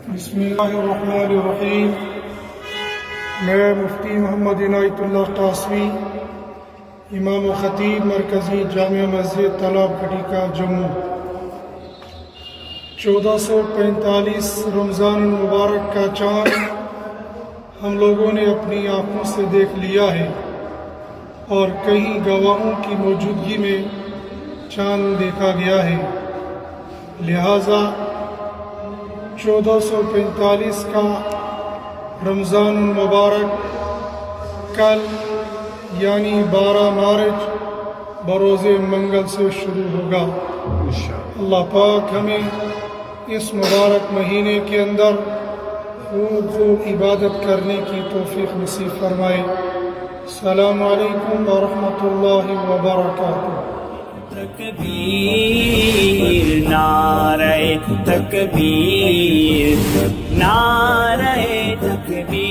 بسم اللہ الرحمن الرحیم۔ میں مفتی محمد عنایت اللہ قاسمی، امام و خطیب مرکزی جامع مسجد تالاب کٹی کا جموں، 1445 رمضان المبارک کا چاند ہم لوگوں نے اپنی آنکھوں سے دیکھ لیا ہے، اور کئی گواہوں کی موجودگی میں چاند دیکھا گیا ہے۔ لہٰذا 1445 کا رمضان المبارک کل یعنی 12 مارچ بروز منگل سے شروع ہوگا۔ اللہ پاک ہمیں اس مبارک مہینے کے اندر خوب عبادت کرنے کی توفیق نصیب فرمائے۔ السلام علیکم ورحمۃ اللہ وبرکاتہ۔ تکبیر نعرہ تکبیر، نعرہ تکبیر۔